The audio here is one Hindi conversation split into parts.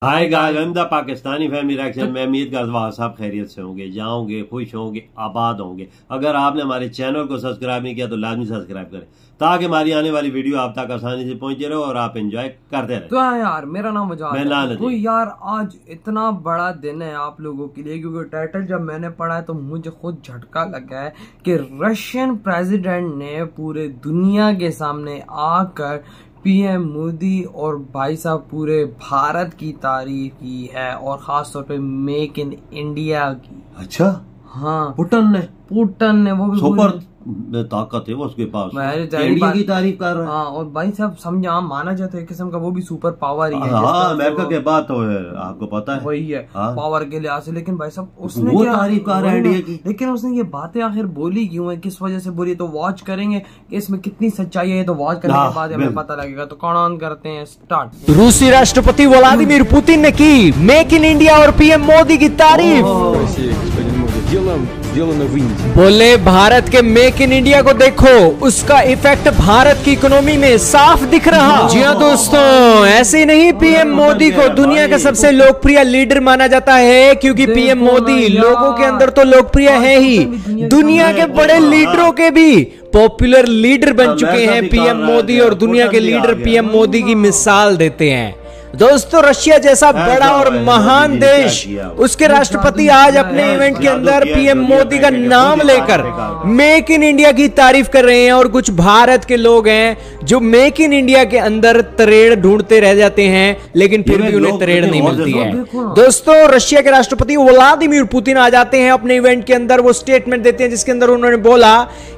Hi guys, Pakistani family reaction में उम्मीद करता हूँ सब खैरियत से होंगे, जाओगे खुश होंगे, आबाद होंगे। अगर आपने हमारे चैनल को सब्सक्राइब नहीं किया तो लाजमी सब्सक्राइब करें ताकि हमारी आने वाली वीडियो आप तक आसानी से पहुंचे रहे और आप एंजॉय करते रहे। तो यार मेरा नाम मुजाहिद। तो यार आज इतना बड़ा दिन है आप लोगों के लिए, क्योंकि टाइटल जब मैंने पढ़ा है तो मुझे खुद झटका लगा है कि रशियन प्रेसिडेंट ने पूरे दुनिया के सामने आकर पीएम मोदी और भाई साहब पूरे भारत की तारीफ की है और खास तौर पे मेक इन इंडिया की। अच्छा हाँ, पुटन ने वो भी सुपर ताकत है वो उसके पास, इंडिया की तारीफ कर रहा है। हाँ, और भाई साहब समझा माना जाता है किस्म का वो भी सुपर पावर ही है। हाँ, अमेरिका के बाद तो है, आपको पता है वही है। हाँ? पावर के लिहाज से। लेकिन भाई साहब उसने वो तारीफ कर रहा है इंडिया की, लेकिन उसने ये बातें आखिर बोली क्यों है, किस वजह से बोली, तो वॉच करेंगे कि इसमें कितनी सच्चाई है। तो वॉच करने के बाद हमें पता लगेगा। तो कौन ऑन करते हैं स्टार्ट। रूसी राष्ट्रपति व्लादिमीर पुतिन ने की मेक इन इंडिया और पीएम मोदी की तारीफ। बोले भारत के मेक इन इंडिया को देखो, उसका इफेक्ट भारत की इकोनॉमी में साफ दिख रहा। जी हाँ दोस्तों, ऐसे नहीं पीएम मोदी को दुनिया का सबसे लोकप्रिय लीडर माना जाता है, क्योंकि पीएम मोदी लोगों के अंदर तो लोकप्रिय है ही, दुनिया के बड़े लीडरों के भी पॉपुलर लीडर बन चुके हैं पीएम मोदी, और दुनिया के लीडर पीएम मोदी की मिसाल देते हैं। दोस्तों, रशिया जैसा बड़ा और महान देश, उसके राष्ट्रपति आज अपने इवेंट के अंदर पीएम मोदी का नाम लेकर मेक इन इंडिया की तारीफ कर रहे हैं। और कुछ भारत के लोग हैं जो मेक इन इंडिया के अंदर तरेड़ ढूंढते रह जाते हैं, लेकिन फिर भी उन्हें तरेड़ नहीं मिलती है। दोस्तों, रशिया के राष्ट्रपति व्लादिमीर पुतिन आ जाते हैं अपने इवेंट के अंदर, वो स्टेटमेंट देते हैं जिसके अंदर उन्होंने बोला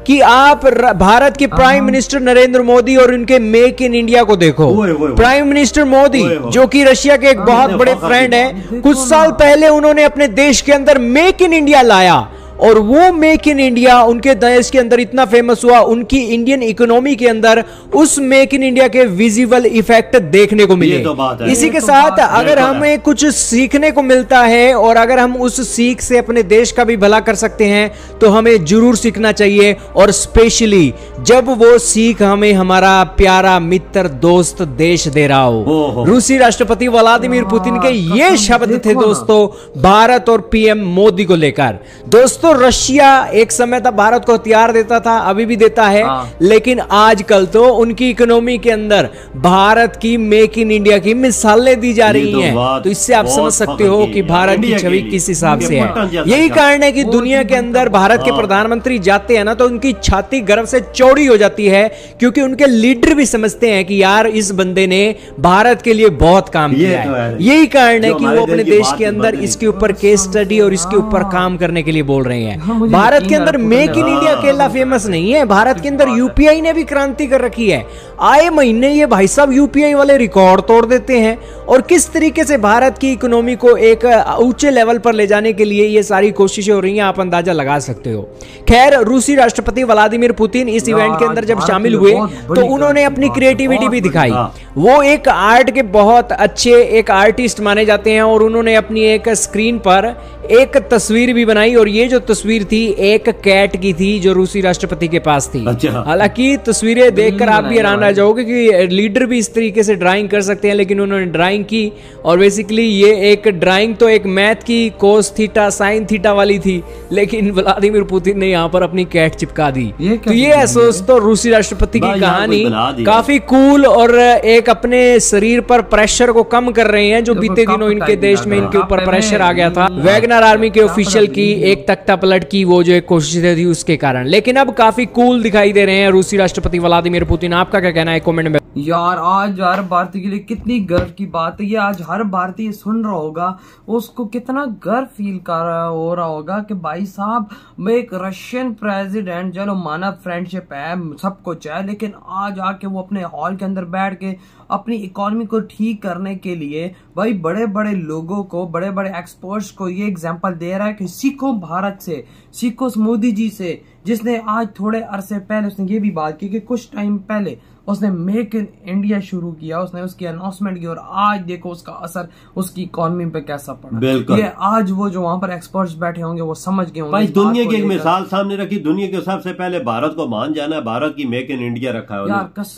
कि आप भारत के प्राइम मिनिस्टर नरेंद्र मोदी और उनके मेक इन इंडिया को देखो। प्राइम मिनिस्टर मोदी, जो कि रशिया के एक बहुत बड़े फ्रेंड हैं, कुछ साल पहले उन्होंने अपने देश के अंदर मेक इन इंडिया लाया, और वो मेक इन इंडिया उनके देश के अंदर इतना फेमस हुआ, उनकी इंडियन इकोनॉमी के अंदर उस मेक इन इंडिया के विजिबल इफेक्ट देखने को मिले। तो इसी के साथ अगर हमें कुछ सीखने को मिलता है और अगर हम उस सीख से अपने देश का भी भला कर सकते हैं तो हमें जरूर सीखना चाहिए, और स्पेशली जब वो सीख हमें हमारा प्यारा मित्र दोस्त देश दे रहा हो। रूसी राष्ट्रपति व्लादिमीर पुतिन के ये शब्द थे दोस्तों भारत और पीएम मोदी को लेकर। दोस्तों, रशिया एक समय तक भारत को हथियार देता था, अभी भी देता है, लेकिन आजकल तो उनकी इकोनॉमी के अंदर भारत की मेक इन इंडिया की मिसालें दी जा रही हैं। तो इससे आप समझ सकते हो कि भारत की छवि किस हिसाब से है। यही कारण है कि दुनिया के अंदर भारत के प्रधानमंत्री जाते हैं ना तो उनकी छाती गर्व से चौड़ी हो जाती है, क्योंकि उनके लीडर भी समझते हैं कि यार इस बंदे ने भारत के लिए बहुत काम किया है। यही कारण है कि वो अपने देश के अंदर इसके ऊपर केस स्टडी और इसके ऊपर काम करने के लिए बोल रहे हैं। भारत के अंदर मेक इन इंडिया अकेला फेमस नहीं है, भारत के अंदर यूपीआई ने भी क्रांति कर रखी है। आए महीने ये भाई साहब यूपीआई वाले रिकॉर्ड तोड़ देते हैं, और किस तरीके से भारत की इकोनॉमी को एक ऊंचे लेवल पर ले जाने के लिए ये सारी कोशिशें हो रही हैं, आप अंदाजा लगा सकते हो। खैर, रूसी राष्ट्रपति व्लादिमीर पुतिन इस इवेंट के अंदर जब शामिल हुए तो उन्होंने अपनी क्रिएटिविटी भी दिखाई। वो एक आर्ट के बहुत अच्छे एक आर्टिस्ट माने जाते हैं, और उन्होंने अपनी एक स्क्रीन पर एक तस्वीर भी बनाई, और ये जो तस्वीर थी एक कैट की थी जो रूसी राष्ट्रपति के पास थी। हालांकि तस्वीरें देखकर आप भी हैरान रह जाओगे कि लीडर भी इस तरीके से ड्राइंग कर सकते हैं, लेकिन उन्होंने ड्राइंग की, और बेसिकली ये एक ड्राइंग तो एक मैथ की कोस थीटा साइन थीटा वाली थी, लेकिन व्लादिमीर पुतिन ने यहाँ पर अपनी कैट चिपका दी। तो ये दोस्तों रूसी राष्ट्रपति की कहानी काफी कूल, और एक अपने शरीर पर प्रेशर को कम कर रहे हैं, जो बीते दिनों इनके देश में इनके ऊपर प्रेशर आ गया था वैगनर आर्मी के ऑफिशियल की एक तख्ता पलट की वो जो एक कोशिश थी उसके कारण। लेकिन अब काफी कूल दिखाई दे रहे हैं रूसी राष्ट्रपति व्लादिमीर पुतिन। आपका क्या कहना है कमेंट में। यार आज हर भारतीय के लिए कितनी गर्व की बात है। ये आज हर भारतीय सुन रहा होगा, उसको कितना गर्व फील कर रहा हो रहा होगा कि भाई साहब एक रशियन प्रेसिडेंट, चलो मानव फ्रेंडशिप है सब कुछ है, लेकिन आज आके वो अपने हॉल के अंदर बैठ के अपनी इकोनॉमी को ठीक करने के लिए भाई बड़े बड़े लोगों को, बड़े बड़े एक्सपर्ट्स को ये एग्जांपल दे रहा है कि सीखो भारत से, सीखो मोदी जी से, जिसने आज थोड़े अरसे पहले उसने ये भी बात की कि कुछ टाइम पहले उसने मेक इन इंडिया शुरू किया, उसने उसकी अनाउंसमेंट की, और आज देखो उसका असर उसकी इकोनॉमी पे कैसा पड़ा। ये आज वो जो वहां पर एक्सपर्ट्स बैठे होंगे वो समझ गए होंगे। भाई दुनिया की एक मिसाल सामने रखी, दुनिया के सबसे पहले भारत को मान जाना है, भारत की मेक इन इंडिया रखा है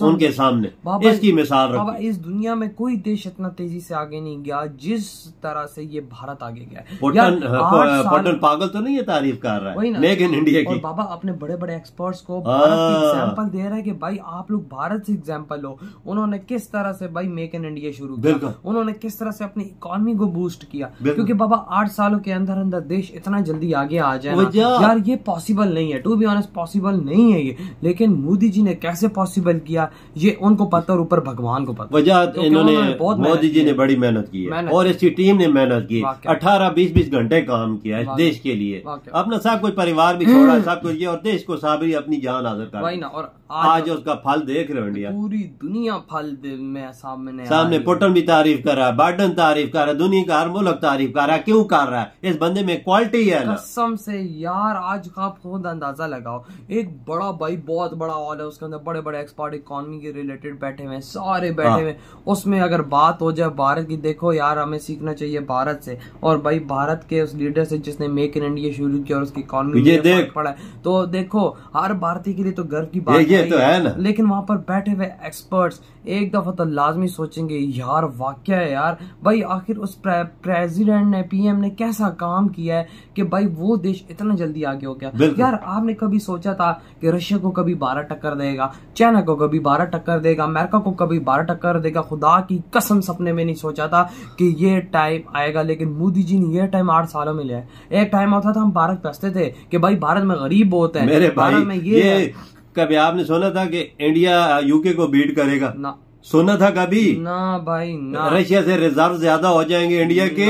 उनके सामने, इसकी मिसाल रखी। बाबा इस दुनिया में कोई देश इतना तेजी से आगे नहीं गया जिस तरह से ये भारत आगे गया है। पटन पागल तो नहीं है तारीफ कर रहा है मेक इन इंडिया की। और बाबा अपने बड़े बड़े एक्सपर्ट्स को भारत की एग्जांपल दे रहा है कि भाई आप लोग भारत से एग्जांपल लो। उन्होंने किस तरह से भाई मेक इन इंडिया शुरू किया, उन्होंने किस तरह से अपनी इकोनॉमी को बूस्ट किया, क्योंकि बाबा 8 सालों के अंदर अंदर देश इतना जल्दी आगे आ जाए ना यार, ये पॉसिबल नहीं है। टू बी ऑनेस्ट पॉसिबल नहीं है ये, लेकिन मोदी जी ने कैसे पॉसिबल किया ये उनको पता और ऊपर भगवान को पता। इन्होंने मोदी जी ने बड़ी मेहनत की है और इसकी टीम ने मेहनत की, 18-20 घंटे काम किया इस देश के लिए, अपना सब कुछ परिवार भी छोड़ा, सब कुछ ये, और देश को साबरी अपनी जान हाजिर कर। और आज उसका फल देख रहे हो इंडिया, पूरी दुनिया फल में सामने पुटन भी तारीफ कर रहा है, बाइडेन तारीफ कर रहा है, दुनिया का हर मुल्क तारीफ कर रहा है। क्यों कर रहा है? इस बंदे में क्वालिटी है ना। कसम से यार आज का आप खुद अंदाजा लगाओ, एक बड़ा भाई बहुत बड़ा हॉल है, उसके अंदर बड़े बड़े एक्सपर्ट इकोनॉमी के रिलेटेड बैठे हुए, सारे बैठे हुए, उसमें अगर बात हो जाए भारत की, देखो यार हमें सीखना चाहिए भारत से, और भाई भारत के उस लीडर से जिसने मेक इन इंडिया शुरू किया और उसकी इकोनॉमी में फर्क पड़ा है। तो देखो हर भारतीय के लिए तो गर्व की बात तो है ना, लेकिन वहां पर बैठे हुए एक्सपर्ट्स एक दफा तो लाजमी सोचेंगे यार वाकया है यार, भाई आखिर उस प्रेसिडेंट ने, पीएम ने कैसा काम किया है कि भाई वो देश इतना जल्दी आगे हो गया। यार आपने कभी सोचा था कि रशिया को कभी 12 टक्कर देगा, चाइना को कभी 12 टक्कर देगा, अमेरिका को कभी 12 टक्कर देगा? खुदा की कसम सपने में नहीं सोचा था कि ये टाइम आएगा, लेकिन मोदी जी ने ये टाइम 8 सालों में लिया है। एक टाइम होता था हम भारत पे हंसते थे कि भाई भारत में गरीब बहुत है, मेरे भारत में ये कभी आपने सुना था कि इंडिया यूके को बीट करेगा? ना सुना था कभी? ना भाई ना। रशिया से रिजर्व ज्यादा हो जाएंगे इंडिया के?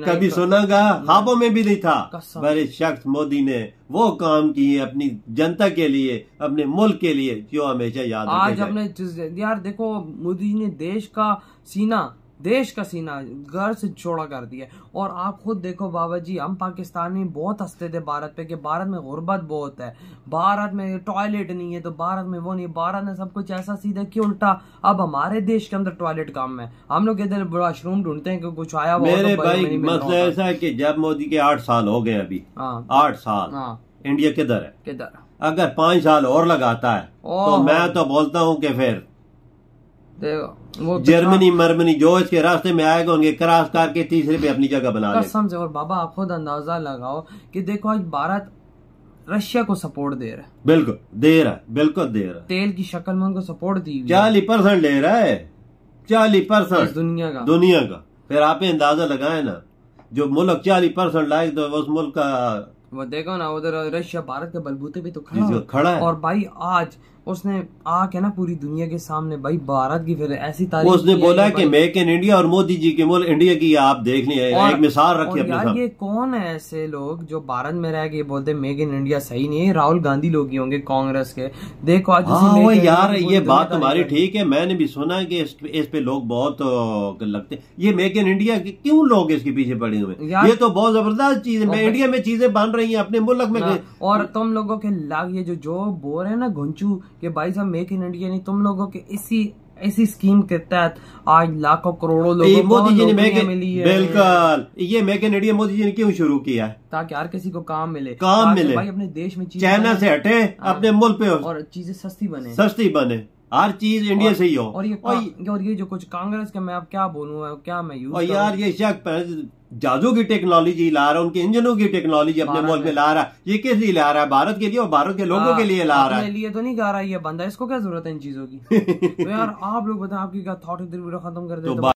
कभी सुनागा? ख्वाबों में भी नहीं था। बड़े शख्स मोदी ने वो काम किए अपनी जनता के लिए, अपने मुल्क के लिए, जो हमेशा याद आज अपने यार देखो मोदी ने देश का सीना घर से चौड़ा कर दिया। और आप खुद देखो बाबा जी, हम पाकिस्तानी बहुत हंसते थे भारत पे कि भारत में गुर्बत बहुत है, भारत में टॉयलेट नहीं है, तो भारत में वो नहीं, भारत में सब कुछ ऐसा सीधा कि उल्टा अब हमारे देश के अंदर टॉयलेट कम है, हम लोग इधर वॉशरूम ढूंढते हैं कि कुछ आया हुआ। मेरे भाई मसला ऐसा है कि जब मोदी के 8 साल हो गए अभी, 8 साल, इंडिया किधर है? किधर? अगर 5 साल और लगाता है तो मैं तो बोलता हूँ कि फिर वो जर्मनी मर्मनी जो इसके रास्ते में आएगा उनके क्रॉस करके तीसरे पे अपनी जगह बना ले। कसम से। और बाबा आप खुद अंदाजा लगाओ कि देखो आज भारत रशिया को सपोर्ट दे रहा है, बिल्कुल दे रहा है, बिल्कुल दे रहा है, तेल की शक्ल में उनको सपोर्ट दी 40% ले रहा है, 40% दुनिया का। फिर आप अंदाजा लगाए ना, जो मुल्क 40% लाए तो उस मुल्क का वो देखो ना, उधर रशिया भारत के बलबूते पे तो खड़ा है। और भाई आज उसने आके ना पूरी दुनिया के सामने भाई भारत की फिर ऐसी तारीफ उसने बोला कि मेक इन इंडिया, और मोदी जी के मुल्क इंडिया की आप देख लें, एक मिसाल रखिए अपने सामने। ये कौन है ऐसे लोग जो भारत में रह के बोलते मेक इन इंडिया सही नहीं है? राहुल गांधी लोग ही होंगे कांग्रेस के। देखो आज यार ये बात तुम्हारी ठीक है, मैंने भी सुना है कि इस पे लोग बहुत लगते हैं, ये मेक इन इंडिया क्यों लोग इसके पीछे पड़े हुए? ये तो बहुत जबरदस्त चीज है, इंडिया में चीजें बन रही है अपने मुल्क में। और तुम लोगों के लाग ये जो बोल रहे हैं ना घुंचू कि भाई साहब मेक इन इंडिया नहीं, तुम लोगों के इसी स्कीम के तहत आज लाखों करोड़ों लोगों मोदी जी ने मिली है। बिल्कुल, ये make in India Modi ji ने क्यों शुरू किया है? ताकि हर किसी को काम मिले, भाई अपने देश में चाइना से हटे, अपने मुल्क पे और चीजें सस्ती बने, हर चीज इंडिया से ही हो। और ये जो कुछ कांग्रेस के, मैं अब क्या बोलूँ, क्या मैं यूज, और यार ये शख्स जहाजों की टेक्नोलॉजी ला रहा है, उनके इंजनों की टेक्नोलॉजी अपने मुल्क में ला रहा है। ये किस लिए ला रहा है? भारत के लिए और भारत के लोगों के लिए ला रहा है, लिए तो नहीं गा रहा है ये बंदा। इसको क्या जरूरत है इन चीजों की? तो यार आप लोग बताएं, आपकी क्या थॉट इधर वीडियो खत्म कर दे।